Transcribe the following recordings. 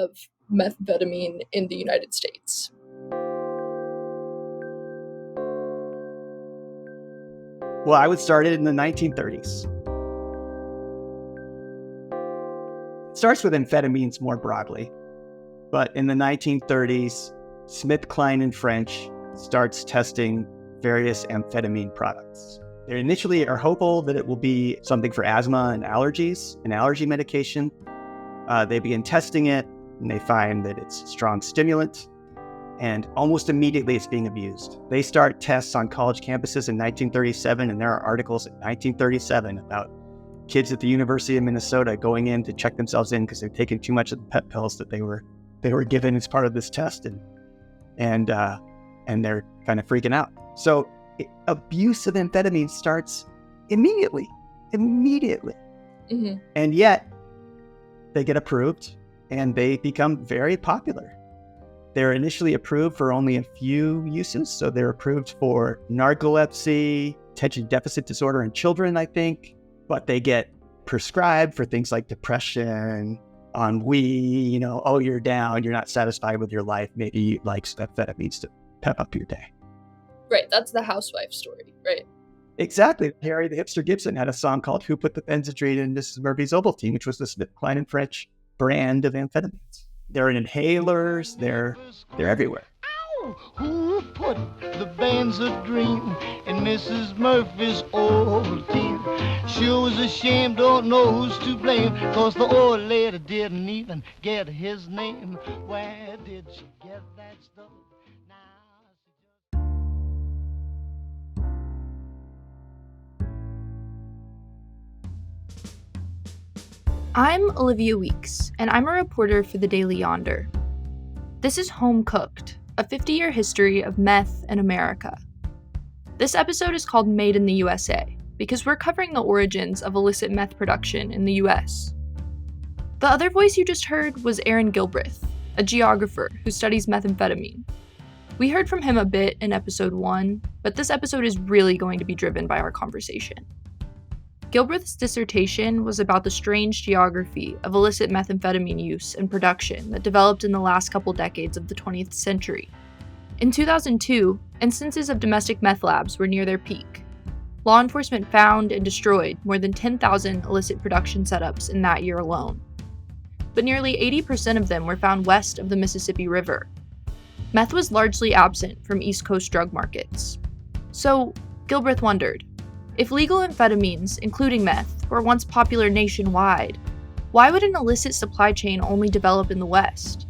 of methamphetamine in the United States? Well, I would start it in the 1930s. It starts with amphetamines more broadly, but in the 1930s, Smith, Kline, and French starts testing various amphetamine products. They initially are hopeful that it will be something for asthma and allergies, an allergy medication. They begin testing it, and they find that it's a strong stimulant, and almost immediately it's being abused. They start tests on college campuses in 1937, and there are articles in 1937 about kids at the University of Minnesota going in to check themselves in because they've taken too much of the pep pills that they were given as part of this test, and they're kind of freaking out. So abuse of amphetamine starts immediately. Mm-hmm. And yet they get approved and they become very popular. They're initially approved for only a few uses. So they're approved for narcolepsy, attention deficit disorder in children, I think, but they get prescribed for things like depression, ennui, oh, you're down, you're not satisfied with your life. Maybe you'd like amphetamines to pep up your day. Right, that's the housewife story, right? Exactly. Harry the Hipster Gibson had a song called Who Put the Benzodrine in Mrs. Murphy's Ovaltine, which was the Smith, Kline, and French brand of amphetamines. They're in inhalers, they're everywhere. Ow! Who put the Benzodrine in Mrs. Murphy's Ovaltine? Sure was a shame, don't know who's to blame, cause the old lady didn't even get his name. Where did she get that stuff? I'm Olivia Weeks, and I'm a reporter for the Daily Yonder. This is Home Cooked, a 50-year history of meth in America. This episode is called Made in the U.S.A. because we're covering the origins of illicit meth production in the U.S. The other voice you just heard was Aaron Gilbreth, a geographer who studies methamphetamine. We heard from him a bit in episode 1, but this episode is really going to be driven by our conversation. Gilbreth's dissertation was about the strange geography of illicit methamphetamine use and production that developed in the last couple decades of the 20th century. In 2002, instances of domestic meth labs were near their peak. Law enforcement found and destroyed more than 10,000 illicit production setups in that year alone. But nearly 80% of them were found west of the Mississippi River. Meth was largely absent from East Coast drug markets. So, Gilbreth wondered, if legal amphetamines, including meth, were once popular nationwide, why would an illicit supply chain only develop in the West?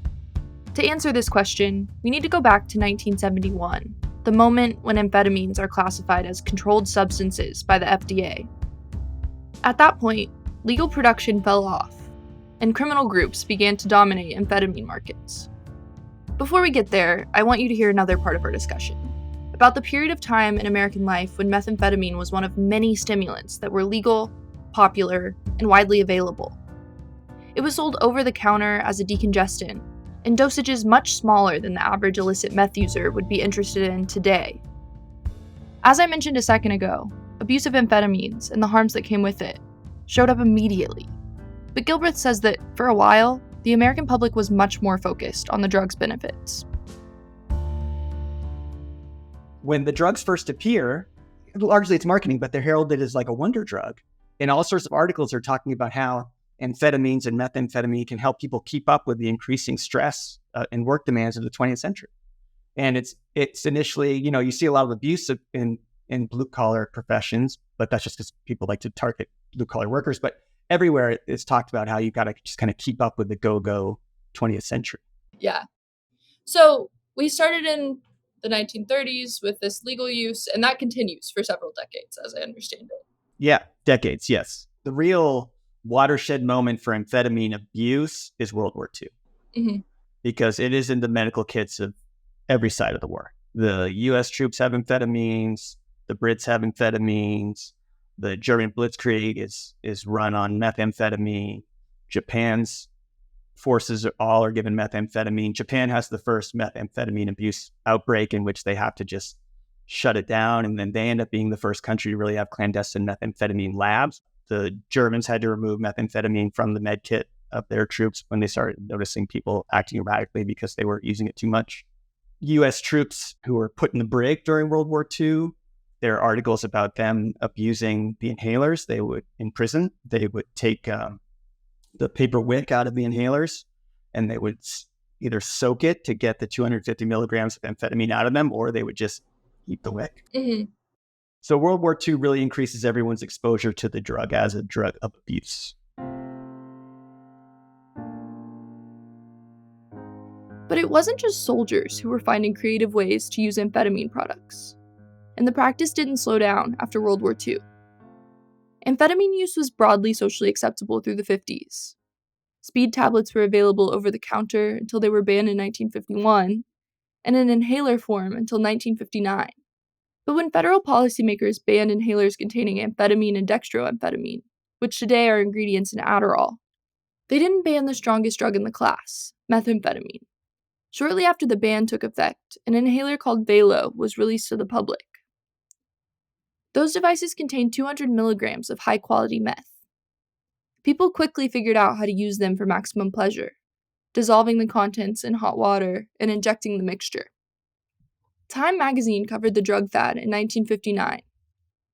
To answer this question, we need to go back to 1971, the moment when amphetamines are classified as controlled substances by the FDA. At that point, legal production fell off, and criminal groups began to dominate amphetamine markets. Before we get there, I want you to hear another part of our discussion, about the period of time in American life when methamphetamine was one of many stimulants that were legal, popular, and widely available. It was sold over the counter as a decongestant, in dosages much smaller than the average illicit meth user would be interested in today. As I mentioned a second ago, abuse of amphetamines and the harms that came with it showed up immediately. But Gilbreth says that, for a while, the American public was much more focused on the drug's benefits. When the drugs first appear, largely it's marketing, but they're heralded as like a wonder drug. And all sorts of articles are talking about how amphetamines and methamphetamine can help people keep up with the increasing stress and work demands of the 20th century. And it's initially, you see a lot of abuse in blue-collar professions, but that's just because people like to target blue-collar workers. But everywhere it's talked about how you've got to just kind of keep up with the go-go 20th century. Yeah. So we started in the 1930s with this legal use, and that continues for several decades, as I understand it. Yeah, decades, yes. The real watershed moment for amphetamine abuse is World War II, Mm-hmm. because it is in the medical kits of every side of the war. The U.S. troops have amphetamines, the Brits have amphetamines, the German blitzkrieg is run on methamphetamine, Japan's forces are given methamphetamine. Japan has the first methamphetamine abuse outbreak in which they have to just shut it down. And then they end up being the first country to really have clandestine methamphetamine labs. The Germans had to remove methamphetamine from the med kit of their troops when they started noticing people acting erratically because they were using it too much. U.S. troops who were put in the brig during World War II, there are articles about them abusing the inhalers. They would, in prison, they would take the paper wick out of the inhalers, and they would either soak it to get the 250 milligrams of amphetamine out of them, or they would just eat the wick. Mm-hmm. So World War II really increases everyone's exposure to the drug as a drug of abuse. But it wasn't just soldiers who were finding creative ways to use amphetamine products. And the practice didn't slow down after World War II. Amphetamine use was broadly socially acceptable through the 50s. Speed tablets were available over the counter until they were banned in 1951, and in inhaler form until 1959. But when federal policymakers banned inhalers containing amphetamine and dextroamphetamine, which today are ingredients in Adderall, they didn't ban the strongest drug in the class, methamphetamine. Shortly after the ban took effect, an inhaler called Velo was released to the public. Those devices contained 200 milligrams of high-quality meth. People quickly figured out how to use them for maximum pleasure, dissolving the contents in hot water and injecting the mixture. Time magazine covered the drug fad in 1959.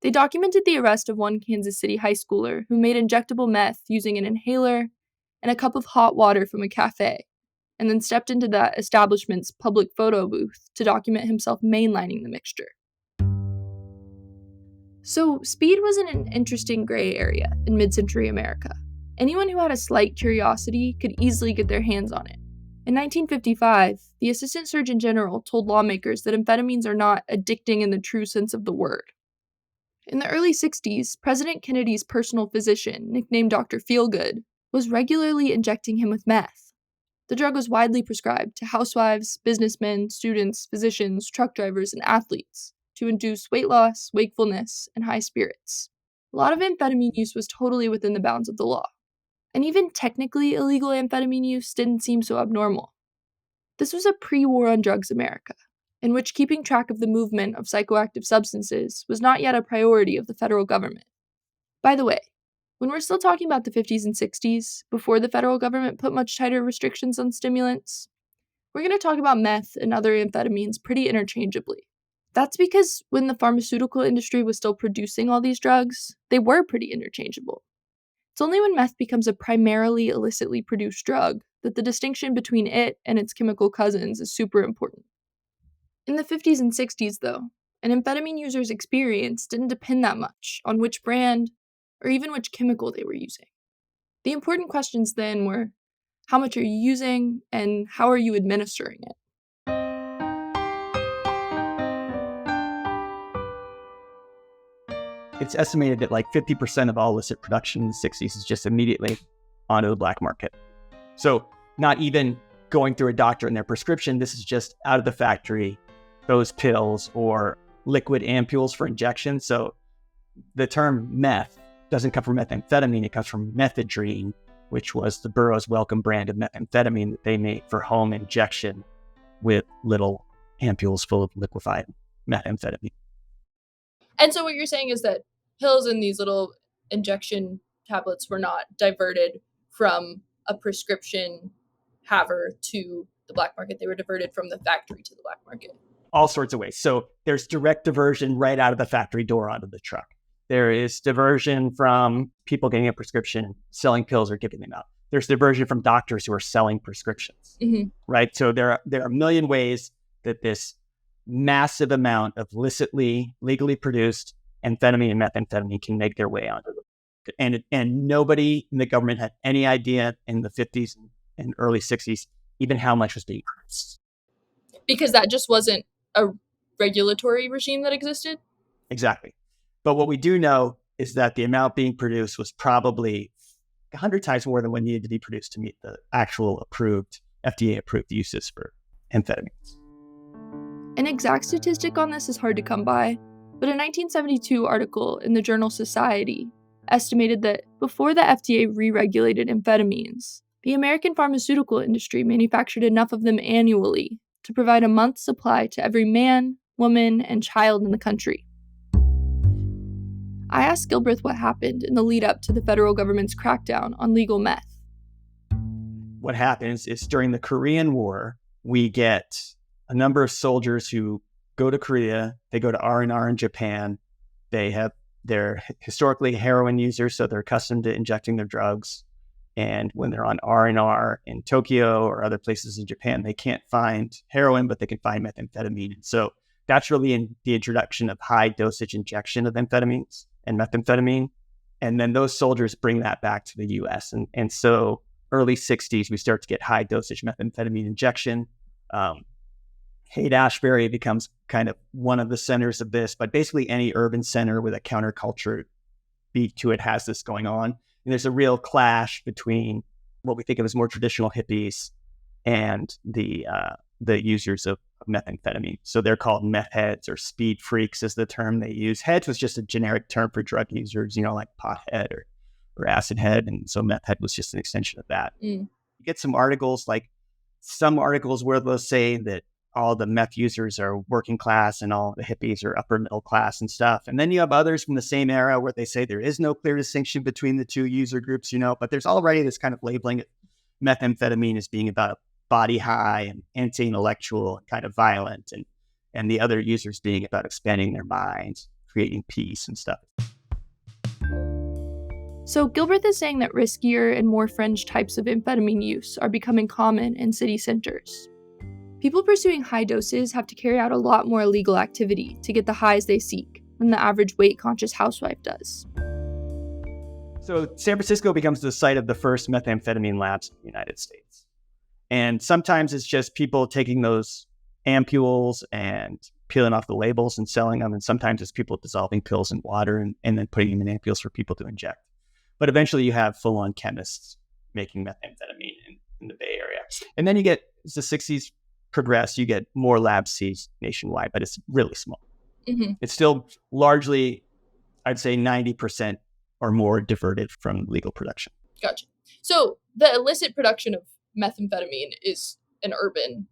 They documented the arrest of one Kansas City high schooler who made injectable meth using an inhaler and a cup of hot water from a cafe, and then stepped into that establishment's public photo booth to document himself mainlining the mixture. So, speed was in an interesting gray area in mid-century America. Anyone who had a slight curiosity could easily get their hands on it. In 1955, the Assistant Surgeon General told lawmakers that amphetamines are not addicting in the true sense of the word. In the early 60s, President Kennedy's personal physician, nicknamed Dr. Feelgood, was regularly injecting him with meth. The drug was widely prescribed to housewives, businessmen, students, physicians, truck drivers, and athletes to induce weight loss, wakefulness, and high spirits. A lot of amphetamine use was totally within the bounds of the law. And even technically illegal amphetamine use didn't seem so abnormal. This was a pre-war on drugs America, in which keeping track of the movement of psychoactive substances was not yet a priority of the federal government. By the way, when we're still talking about the 50s and 60s, before the federal government put much tighter restrictions on stimulants, we're going to talk about meth and other amphetamines pretty interchangeably. That's because when the pharmaceutical industry was still producing all these drugs, they were pretty interchangeable. It's only when meth becomes a primarily illicitly produced drug that the distinction between it and its chemical cousins is super important. In the 50s and 60s, though, an amphetamine user's experience didn't depend that much on which brand or even which chemical they were using. The important questions then were, how much are you using and how are you administering it? It's estimated that like 50% of all illicit production in the 60s is just immediately onto the black market. So not even going through a doctor and their prescription, this is just out of the factory, those pills or liquid ampules for injection. So the term meth doesn't come from methamphetamine, it comes from methadone, which was the Burroughs Wellcome brand of methamphetamine that they made for home injection with little ampules full of liquefied methamphetamine. And so what you're saying is that pills and these little injection tablets were not diverted from a prescription haver to the black market. They were diverted from the factory to the black market. All sorts of ways. So there's direct diversion right out of the factory door onto the truck. There is diversion from people getting a prescription, selling pills or giving them out. There's diversion from doctors who are selling prescriptions, right? So there are a million ways that this massive amount of legally produced amphetamine and methamphetamine can make their way onto the market. And nobody in the government had any idea in the 50s and early 60s even how much was being produced. Because that just wasn't a regulatory regime that existed? Exactly. But what we do know is that the amount being produced was probably 100 times more than what needed to be produced to meet the actual FDA-approved uses for amphetamines. An exact statistic on this is hard to come by, but a 1972 article in the journal Society estimated that before the FDA re-regulated amphetamines, the American pharmaceutical industry manufactured enough of them annually to provide a month's supply to every man, woman, and child in the country. I asked Gilbreth what happened in the lead up to the federal government's crackdown on legal meth. what happens is during the Korean War, we get a number of soldiers who go to Korea. They go to R&R in Japan. They're historically heroin users, so they're accustomed to injecting their drugs. And when they're on R&R in Tokyo or other places in Japan, they can't find heroin, but they can find methamphetamine. And so that's really the introduction of high dosage injection of amphetamines and methamphetamine. And then those soldiers bring that back to the U.S. And so early 60s, we start to get high dosage methamphetamine injection. Haight-Ashbury becomes kind of one of the centers of this, but basically any urban center with a counterculture beat to it has this going on. And there's a real clash between what we think of as more traditional hippies and the users of methamphetamine. So they're called meth heads, or speed freaks is the term they use. Heads was just a generic term for drug users, like pothead or acid head. And so meth head was just an extension of that. You get some articles where they'll say that all the meth users are working class and all the hippies are upper middle class and stuff. And then you have others from the same era where they say there is no clear distinction between the two user groups, but there's already this kind of labeling of methamphetamine as being about body high and anti-intellectual and kind of violent, and the other users being about expanding their minds, creating peace and stuff. So Gilbert is saying that riskier and more fringe types of amphetamine use are becoming common in city centers. People pursuing high doses have to carry out a lot more illegal activity to get the highs they seek than the average weight-conscious housewife does. So San Francisco becomes the site of the first methamphetamine labs in the United States. And sometimes it's just people taking those ampules and peeling off the labels and selling them. And sometimes it's people dissolving pills in water and then putting them in ampules for people to inject. But eventually you have full-on chemists making methamphetamine in the Bay Area. And then you get, as the 60s progress, you get more lab Cs nationwide, but it's really small. Mm-hmm. It's still largely, I'd say 90% or more diverted from legal production. Gotcha. So the illicit production of methamphetamine is an urban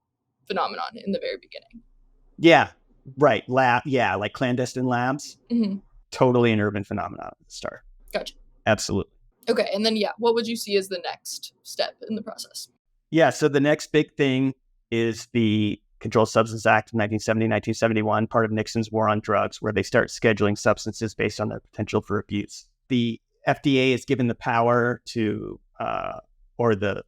phenomenon in the very beginning. Yeah, right. Like clandestine labs. Mm-hmm. Totally an urban phenomenon at the start. Gotcha. Absolutely. Okay, and then what would you see as the next step in the process? Yeah, so the next big thing is the Controlled Substances Act of 1971, part of Nixon's war on drugs, where they start scheduling substances based on their potential for abuse. The FDA is given the power to, or the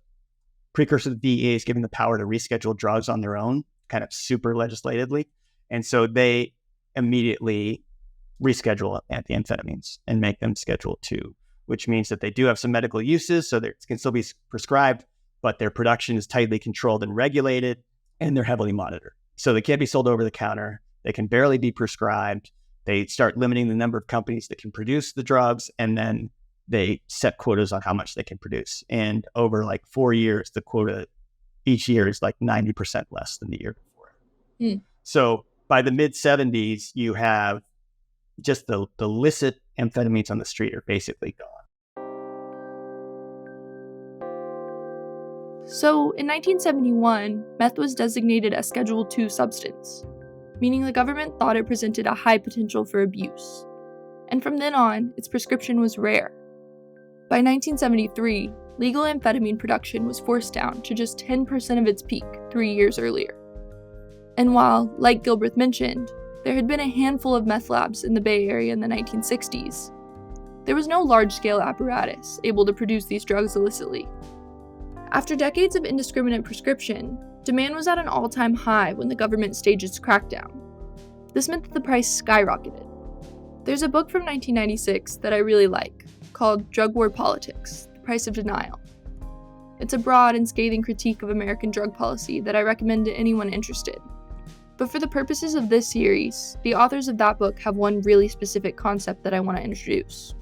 precursor to the DEA is given the power to reschedule drugs on their own, kind of super legislatively. And so they immediately reschedule amphetamines and make them Schedule II, which means that they do have some medical uses, so they can still be prescribed, but their production is tightly controlled and regulated, and they're heavily monitored. So they can't be sold over the counter. They can barely be prescribed. They start limiting the number of companies that can produce the drugs, and then they set quotas on how much they can produce. And over 4 years, the quota each year is 90% less than the year before. So by the mid-70s, you have just the illicit amphetamines on the street are basically gone. So, in 1971, meth was designated a Schedule II substance, meaning the government thought it presented a high potential for abuse. And from then on, its prescription was rare. By 1973, legal amphetamine production was forced down to just 10% of its peak 3 years earlier. And while, like Gilbert mentioned, there had been a handful of meth labs in the Bay Area in the 1960s, there was no large-scale apparatus able to produce these drugs illicitly. After decades of indiscriminate prescription, demand was at an all-time high when the government staged its crackdown. This meant that the price skyrocketed. There's a book from 1996 that I really like, called Drug War Politics: The Price of Denial. It's a broad and scathing critique of American drug policy that I recommend to anyone interested. But for the purposes of this series, the authors of that book have one really specific concept that I want to introduce.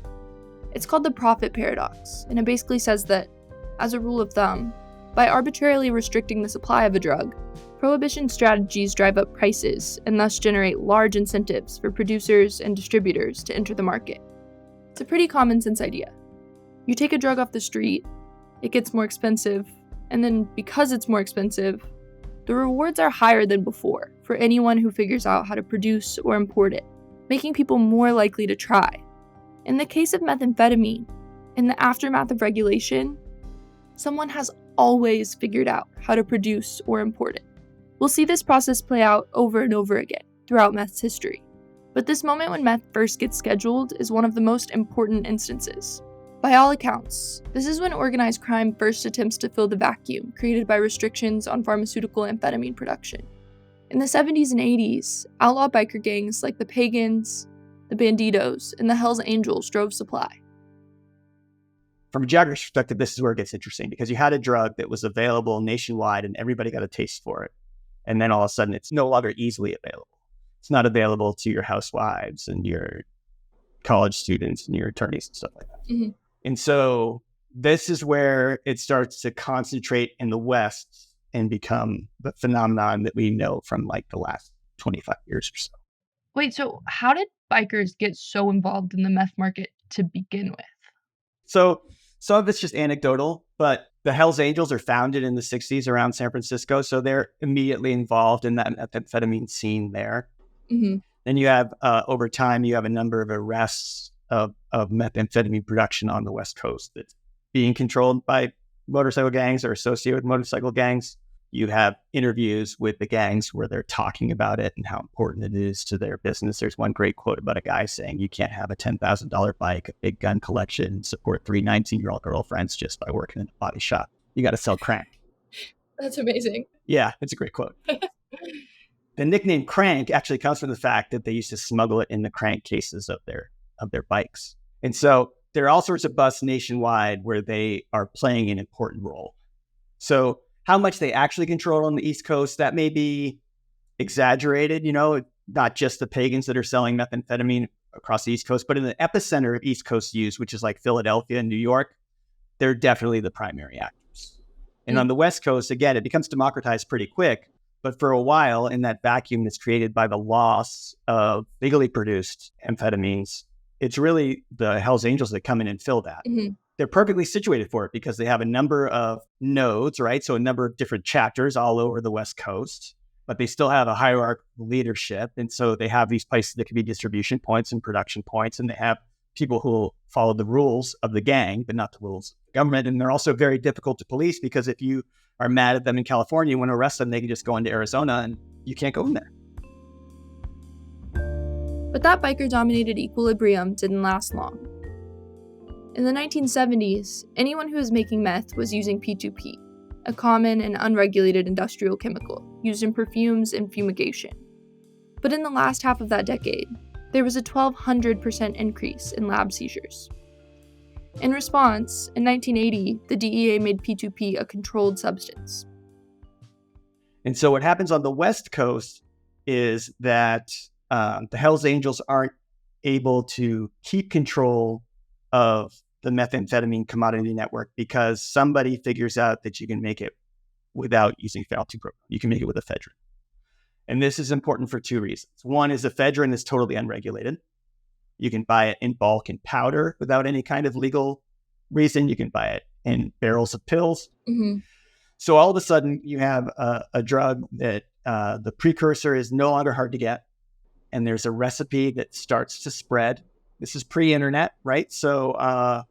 It's called the profit paradox, and it basically says that, as a rule of thumb, by arbitrarily restricting the supply of a drug, prohibition strategies drive up prices and thus generate large incentives for producers and distributors to enter the market. It's a pretty common sense idea. You take a drug off the street, it gets more expensive, and then because it's more expensive, the rewards are higher than before for anyone who figures out how to produce or import it, making people more likely to try. In the case of methamphetamine, in the aftermath of regulation, Someone has always figured out how to produce or import it. We'll see this process play out over and over again throughout meth's history. But this moment when meth first gets scheduled is one of the most important instances. By all accounts, this is when organized crime first attempts to fill the vacuum created by restrictions on pharmaceutical amphetamine production. In the 70s and 80s, outlaw biker gangs like the Pagans, the Bandidos, and the Hells Angels drove supply. From a geography perspective, this is where it gets interesting because you had a drug that was available nationwide and everybody got a taste for it. And then all of a sudden, it's no longer easily available. It's not available to your housewives and your college students and your attorneys and stuff like that. Mm-hmm. And so this is where it starts to concentrate in the West and become the phenomenon that we know from like the last 25 years or so. Wait, so how did bikers get so involved in the meth market to begin with? So some of it's just anecdotal, but the Hells Angels are founded in the 60s around San Francisco. So they're immediately involved in that methamphetamine scene there. Mm-hmm. Then you have, over time, you have a number of arrests of methamphetamine production on the West Coast that's being controlled by motorcycle gangs or associated with motorcycle gangs. You have interviews with the gangs where they're talking about it and how important it is to their business. There's one great quote about a guy saying, you can't have a $10,000 bike, a big gun collection, and support 3 19-year-old girlfriends just by working in a body shop. You got to sell crank. That's amazing. Yeah, it's a great quote. The nickname crank actually comes from the fact that they used to smuggle it in the crankcases of their bikes. And so there are all sorts of busts nationwide where they are playing an important role. So how much they actually control on the East Coast, that may be exaggerated, not just the Pagans that are selling methamphetamine across the East Coast, but in the epicenter of East Coast use, which is like Philadelphia and New York, they're definitely the primary actors. And on the West Coast, again, it becomes democratized pretty quick. But for a while, in that vacuum that's created by the loss of legally produced amphetamines, it's really the Hells Angels that come in and fill that. Mm-hmm. They're perfectly situated for it because they have a number of nodes, right? So a number of different chapters all over the West Coast, but they still have a hierarchical leadership. And so they have these places that can be distribution points and production points, and they have people who will follow the rules of the gang, but not the rules of the government. And they're also very difficult to police because if you are mad at them in California, you want to arrest them, they can just go into Arizona and you can't go in there. But that biker-dominated equilibrium didn't last long. In the 1970s, anyone who was making meth was using P2P, a common and unregulated industrial chemical used in perfumes and fumigation. But in the last half of that decade, there was a 1,200% increase in lab seizures. In response, in 1980, the DEA made P2P a controlled substance. And so what happens on the West Coast is that the Hells Angels aren't able to keep control of the methamphetamine commodity network because somebody figures out that you can make it without using phenylbutyrate. You can make it with ephedrine. And this is important for 2 reasons. One is ephedrine is totally unregulated. You can buy it in bulk and powder without any kind of legal reason. You can buy it in barrels of pills. Mm-hmm. So all of a sudden you have a drug that the precursor is no longer hard to get. And there's a recipe that starts to spread. This is pre-internet, right? So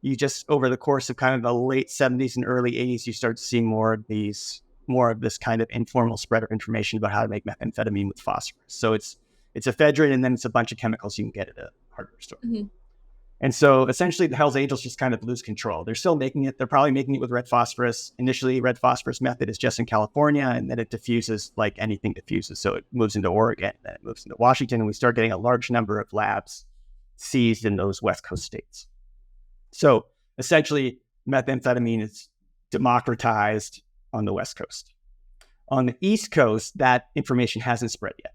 you just, over the course of kind of the late 70s and early 80s, you start to see more of this kind of informal spread of information about how to make methamphetamine with phosphorus. So it's ephedrine, and then it's a bunch of chemicals you can get at a hardware store. Mm-hmm. And so essentially the Hells Angels just kind of lose control. They're still making it. They're probably making it with red phosphorus. Initially, red phosphorus method is just in California, and then it diffuses like anything diffuses. So it moves into Oregon, then it moves into Washington, and we start getting a large number of labs seized in those West Coast states. So essentially, methamphetamine is democratized on the West Coast. On the East Coast, that information hasn't spread yet.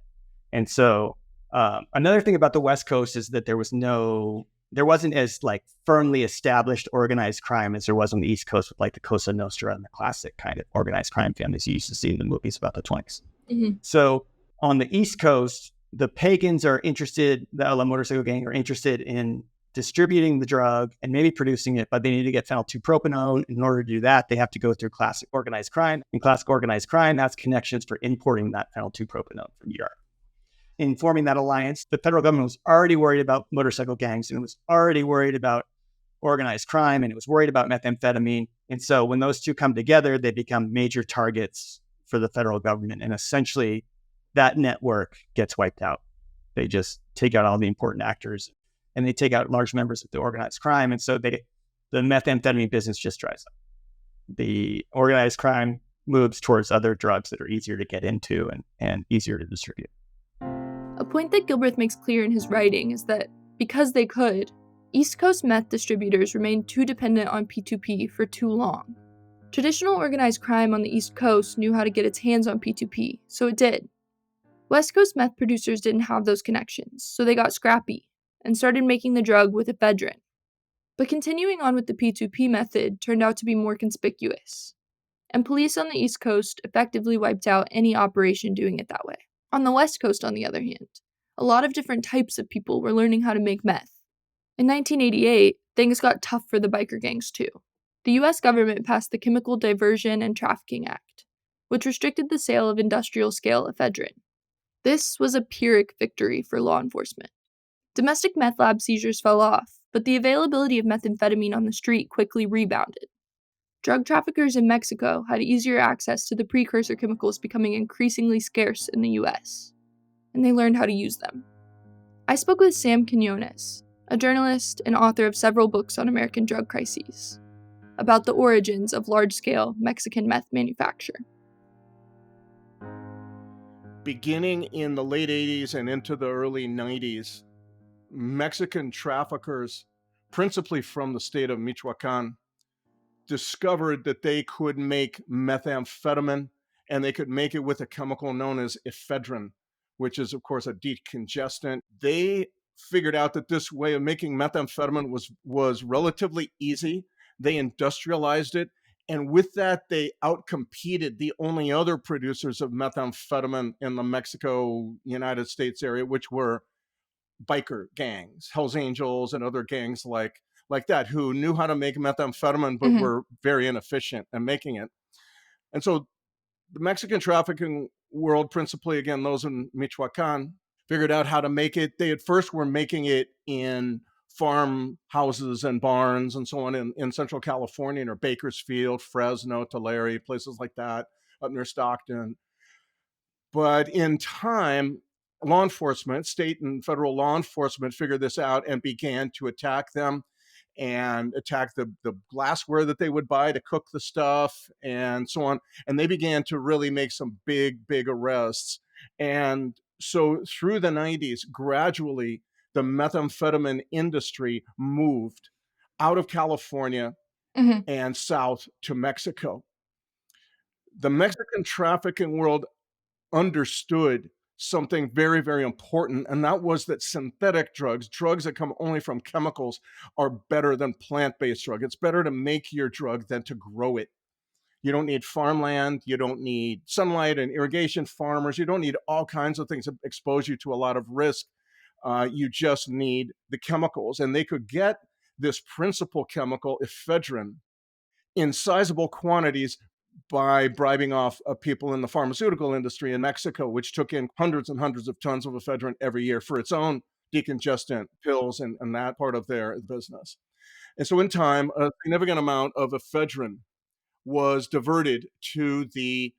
And so another thing about the West Coast is that there wasn't as like firmly established organized crime as there was on the East Coast with like the Cosa Nostra and the classic kind of organized crime families you used to see in the movies about the 20s. Mm-hmm. So on the East Coast, the Pagans are interested, the outlaw motorcycle gang are interested in distributing the drug and maybe producing it, but they need to get phenylbutyrate. In order to do that, they have to go through classic organized crime. In classic organized crime, that's connections for importing that phenylbutyrate from Europe. In forming that alliance, the federal government was already worried about motorcycle gangs and was already worried about organized crime, and it was worried about methamphetamine. And so when those two come together, they become major targets for the federal government. And essentially, that network gets wiped out. They just take out all the important actors, and they take out large members of the organized crime. And so the methamphetamine business just dries up. The organized crime moves towards other drugs that are easier to get into and easier to distribute. A point that Gilbreth makes clear in his writing is that, because they could, East Coast meth distributors remained too dependent on P2P for too long. Traditional organized crime on the East Coast knew how to get its hands on P2P, so it did. West Coast meth producers didn't have those connections, so they got scrappy and started making the drug with ephedrine. But continuing on with the P2P method turned out to be more conspicuous, and police on the East Coast effectively wiped out any operation doing it that way. On the West Coast, on the other hand, a lot of different types of people were learning how to make meth. In 1988, things got tough for the biker gangs too. The U.S. government passed the Chemical Diversion and Trafficking Act, which restricted the sale of industrial-scale ephedrine. This was a Pyrrhic victory for law enforcement. Domestic meth lab seizures fell off, but the availability of methamphetamine on the street quickly rebounded. Drug traffickers in Mexico had easier access to the precursor chemicals becoming increasingly scarce in the US, and they learned how to use them. I spoke with Sam Quinones, a journalist and author of several books on American drug crises, about the origins of large-scale Mexican meth manufacture. Beginning in the late 80s and into the early 90s, Mexican traffickers, principally from the state of Michoacan, discovered that they could make methamphetamine, and they could make it with a chemical known as ephedrine, which is, of course, a decongestant. They figured out that this way of making methamphetamine was relatively easy. They industrialized it, and with that, they outcompeted the only other producers of methamphetamine in the Mexico-United States area, which were biker gangs, Hells Angels, and other gangs like that, who knew how to make methamphetamine but were very inefficient in making it. And so the Mexican trafficking world, principally, again, those in Michoacan, figured out how to make it. They at first were making it in farmhouses and barns and so on in Central California, or Bakersfield, Fresno, Tulare, places like that, up near Stockton. But in time, law enforcement, state and federal law enforcement, figured this out and began to attack them and attack the glassware that they would buy to cook the stuff and so on. And they began to really make some big arrests. And so through the 90s, gradually, the methamphetamine industry moved out of California and south to Mexico. The Mexican trafficking world understood something very, very important, and that was that synthetic drugs that come only from chemicals, are better than plant-based drug. It's better to make your drug than to grow it. You don't need farmland, you don't need sunlight and irrigation farmers, you don't need all kinds of things that expose you to a lot of risk. You just need the chemicals, and they could get this principal chemical, ephedrine, in sizable quantities by bribing off people in the pharmaceutical industry in Mexico, which took in hundreds and hundreds of tons of ephedrine every year for its own decongestant pills and that part of their business. And so in time, a significant amount of ephedrine was diverted to the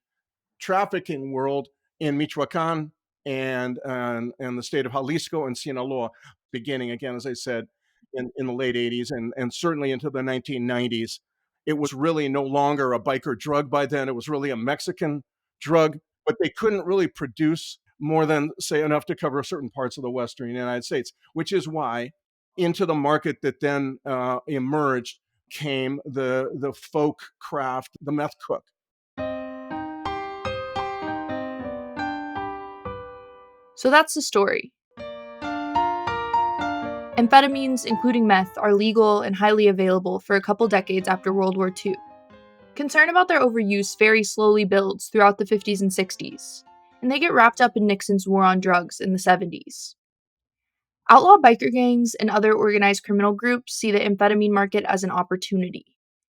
trafficking world in Michoacan and the state of Jalisco and Sinaloa, beginning, again, as I said, in the late 80s and certainly into the 1990s. It was really no longer a biker drug by then. It was really a Mexican drug, but they couldn't really produce more than, say, enough to cover certain parts of the Western United States, which is why into the market that then emerged came the folk craft, the meth cook. So that's the story. Amphetamines, including meth, are legal and highly available for a couple decades after World War II. Concern about their overuse very slowly builds throughout the 50s and 60s, and they get wrapped up in Nixon's war on drugs in the 70s. Outlaw biker gangs and other organized criminal groups see the amphetamine market as an opportunity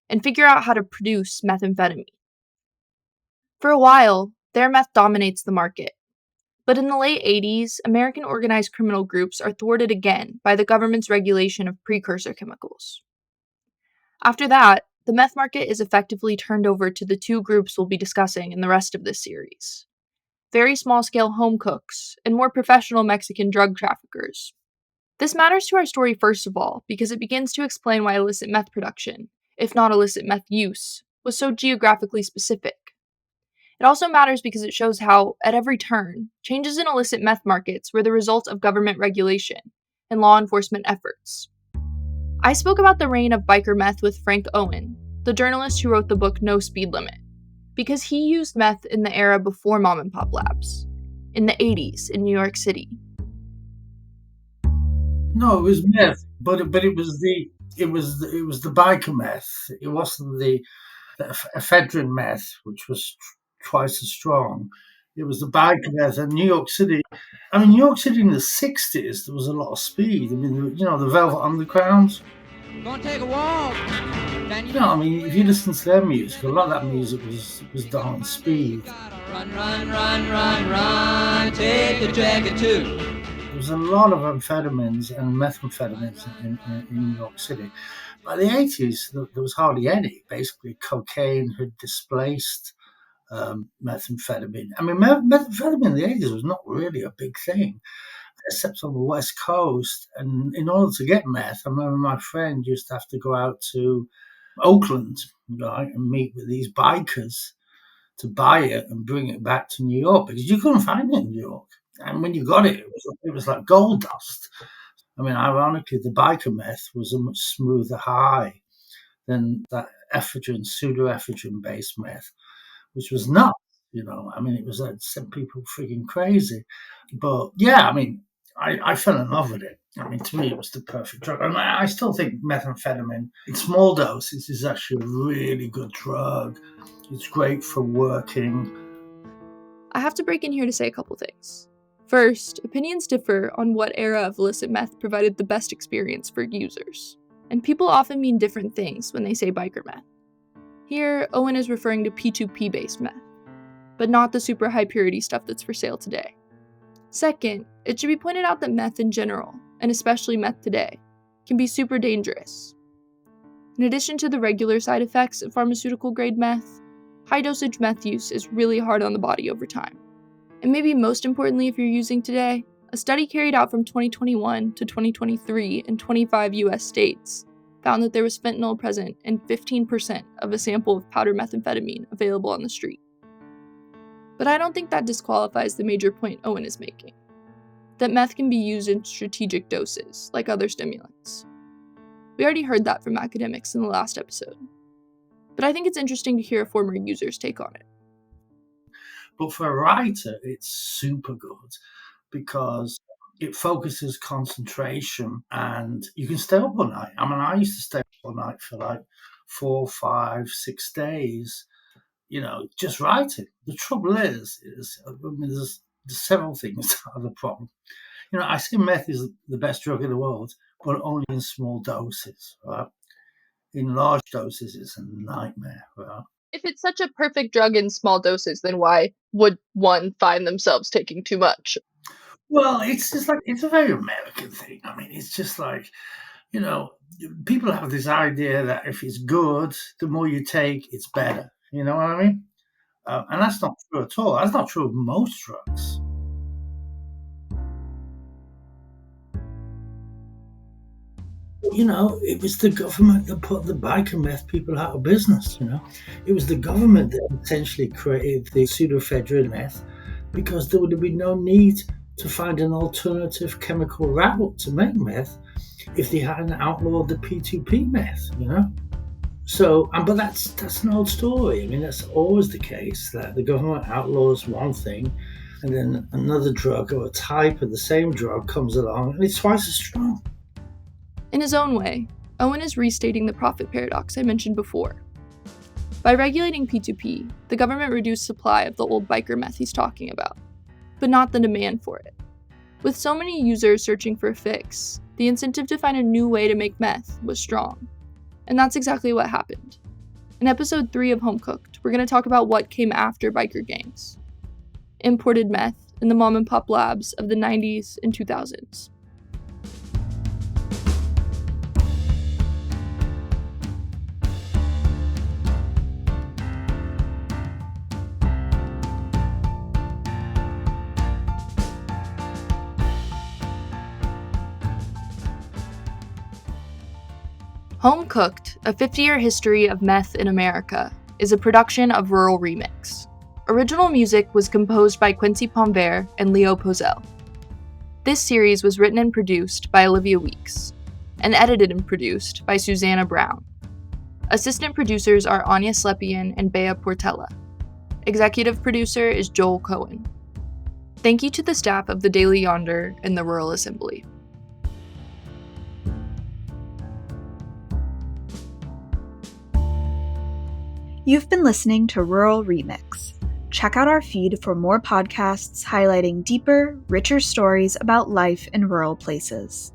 and figure out how to produce methamphetamine. For a while, their meth dominates the market. But in the late 80s, American organized criminal groups are thwarted again by the government's regulation of precursor chemicals. After that, the meth market is effectively turned over to the two groups we'll be discussing in the rest of this series: very small-scale home cooks and more professional Mexican drug traffickers. This matters to our story first of all because it begins to explain why illicit meth production, if not illicit meth use, was so geographically specific. It also matters because it shows how, at every turn, changes in illicit meth markets were the result of government regulation and law enforcement efforts. I spoke about the reign of biker meth with Frank Owen, the journalist who wrote the book No Speed Limit, because he used meth in the era before mom and pop labs, in the 80s in New York City. No, it was meth, but it was the biker meth. It wasn't the ephedrine meth, which was twice as strong. It was the biker meth. And New York City, New York City in the 60s, there was a lot of speed. The Velvet Underground. We're gonna take a walk. If you listen to their music, a lot of that music was done on speed. Run, run, run, run, run, take the jacket too. There was a lot of amphetamines and methamphetamines in New York City. By the 80s, there was hardly any. Basically, cocaine had displaced methamphetamine. Methamphetamine in the 80s was not really a big thing, except on the West Coast. And in order to get meth, I remember my friend used to have to go out to Oakland, right, and meet with these bikers to buy it and bring it back to New York because you couldn't find it in New York. And when you got it, it was like gold dust. Ironically, the biker meth was a much smoother high than that ephedrine, pseudoephedrine-based meth, which was nuts. It was like sent people freaking crazy. But yeah, I fell in love with it. To me, it was the perfect drug. And I still think methamphetamine in small doses is actually a really good drug. It's great for working. I have to break in here to say a couple things. First, opinions differ on what era of illicit meth provided the best experience for users. And people often mean different things when they say biker meth. Here, Owen is referring to P2P-based meth, but not the super high purity stuff that's for sale today. Second, it should be pointed out that meth in general, and especially meth today, can be super dangerous. In addition to the regular side effects of pharmaceutical-grade meth, high-dosage meth use is really hard on the body over time. And maybe most importantly if you're using today, a study carried out from 2021 to 2023 in 25 U.S. states found that there was fentanyl present in 15% of a sample of powder methamphetamine available on the street. But I don't think that disqualifies the major point Owen is making, that meth can be used in strategic doses, like other stimulants. We already heard that from academics in the last episode. But I think it's interesting to hear a former user's take on it. But for a writer, it's super good because it focuses concentration and you can stay up all night. I used to stay up all night for like 4, 5, 6 days, just writing. The trouble is there's several things that are the problem. I say meth is the best drug in the world, but only in small doses, right? In large doses, it's a nightmare, right? If it's such a perfect drug in small doses, then why would one find themselves taking too much? Well, it's just like, it's a very American thing. It's just like, people have this idea that if it's good, the more you take, it's better. You know what I mean? And that's not true at all. That's not true of most drugs. It was the government that put the biker meth people out of business, It was the government that essentially created the pseudoephedrine meth because there would have been no need to find an alternative chemical route to make meth if they hadn't outlawed the P2P meth, So, but that's an old story. That's always the case, that the government outlaws one thing and then another drug or a type of the same drug comes along and it's twice as strong. In his own way, Owen is restating the profit paradox I mentioned before. By regulating P2P, the government reduced supply of the old biker meth he's talking about, but not the demand for it. With so many users searching for a fix, the incentive to find a new way to make meth was strong. And that's exactly what happened. In episode 3 of Home Cooked, we're going to talk about what came after biker gangs. Imported meth in the mom and pop labs of the 90s and 2000s. Home Cooked, A 50-Year History of Meth in America, is a production of Rural Remix. Original music was composed by Quincy Pomvere and Leo Pozell. This series was written and produced by Olivia Weeks, and edited and produced by Susanna Brown. Assistant producers are Anya Slepian and Bea Portella. Executive producer is Joel Cohen. Thank you to the staff of the Daily Yonder and the Rural Assembly. You've been listening to Rural Remix. Check out our feed for more podcasts highlighting deeper, richer stories about life in rural places.